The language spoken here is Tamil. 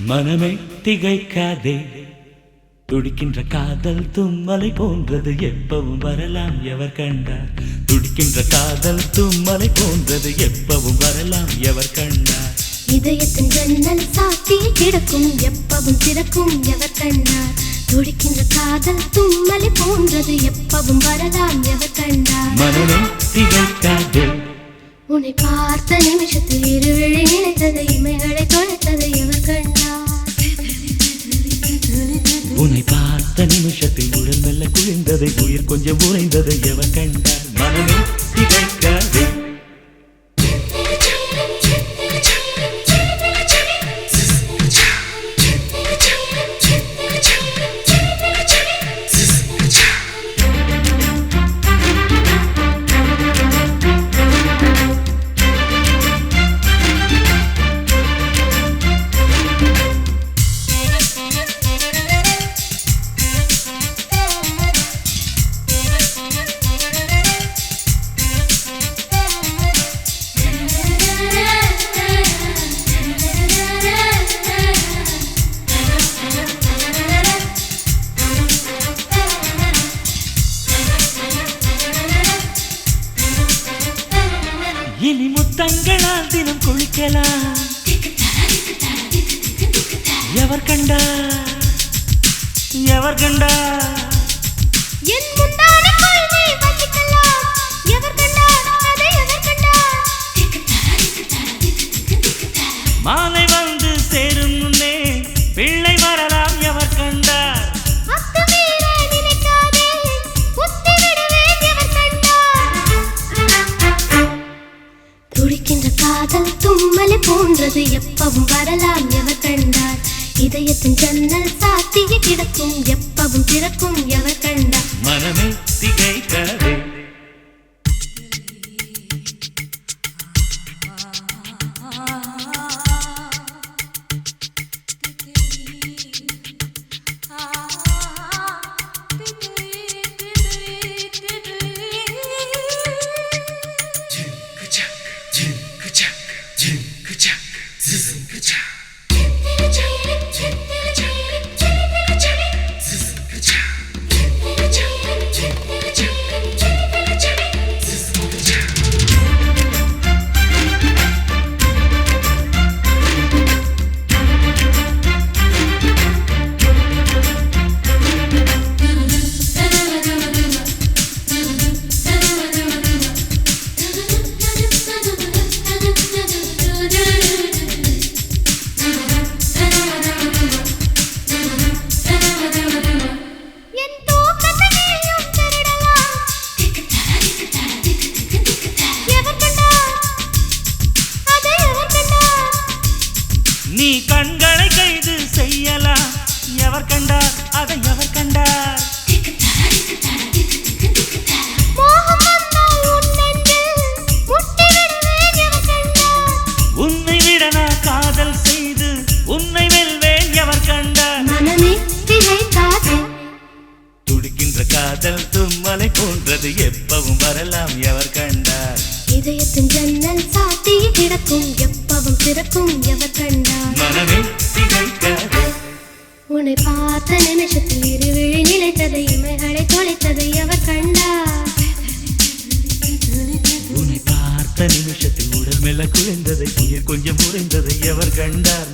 மனமே திகைக்காதே, துடிக்கின்ற காதல் தும்மலை போன்றது, எப்பவும் வரலாம் எவர் கண்டார். துடிக்கின்ற காதல் தும்மலை போன்றது, எப்பவும் வரலாம் எவர் கண்டார். இதயத்தின் ஜன்னல் சாத்தி கிடக்கும், எப்பவும் திறக்கும் எவர் கண்டார். துடிக்கின்ற காதல் தும்மலை போன்றது, எப்பவும் வரலாம் எவர் கண்டார். மனமே திகைக்காதே, உன்னை பார்த்த நிமிஷத்தில் இருவிழி நினைத்தது, இமைகளை தொலைத்தது எவர் கண்டார். உன்னை பார்த்த நிமிஷத்தில் உடல் மெல்ல குளிர்ந்ததை, உயிர் கொஞ்சம் உறைந்ததை எவர் கண்டார். மனமே திகைக்காதே. இனி முத்தங்களால் தினம் குளிக்கலாம் எவர் கண்டார், எவர் கண்டார். என் முந்தானைக்குள் நீ வசிக்கலாம், எவர் கண்டார், அதை எவர் கண்டார். மாலை வந்து சேரும் முன்னே பிள்ளை வரலாம் எவர் கண்டார். அத்துமீற நினைக்காதே, உத்தி விடுவேன் எவர் கண்டார். துடிக்கின்ற காதல் தும்மலை போன்றது, எப்பவும் வரலாம் எவர் கண்டார். இதயத்தின் ஜன்னல் சாத்திய கிடக்கும், எப்பவும் திறக்கும் எவர் கண்டார். மனமே திகைக்காதே. நீ கண்களை கைது செய்யலாம் எவர் கண்டார், அதை எவர் கண்டார். உன்னை விட நான் காதல் செய்து உன்னை வெல்வேன் எவர் கண்டார். மனமே திகைக்காதே, துடிக்கின்ற காதல் தும்மலை போன்றது, எப்பவும் வரலாம் எவர் கண்டார். இதயத்தின் ஜன்னல் சாத்திய கிடக்கும், எப்பவும் திறக்கும் எவர் கண்டார். மனமே திகைக்காதே. உன்னை பார்த்த நிமிஷத்தில் இருவிழி நிலைத்தது, இமைகளை தொலைத்தது எவர் கண்டார். உன்னை பார்த்த நிமிஷத்தில் உடல் மெல்ல குளிர்ந்ததை, உயிர் கொஞ்சம் உறைந்ததை எவர் கண்டார்.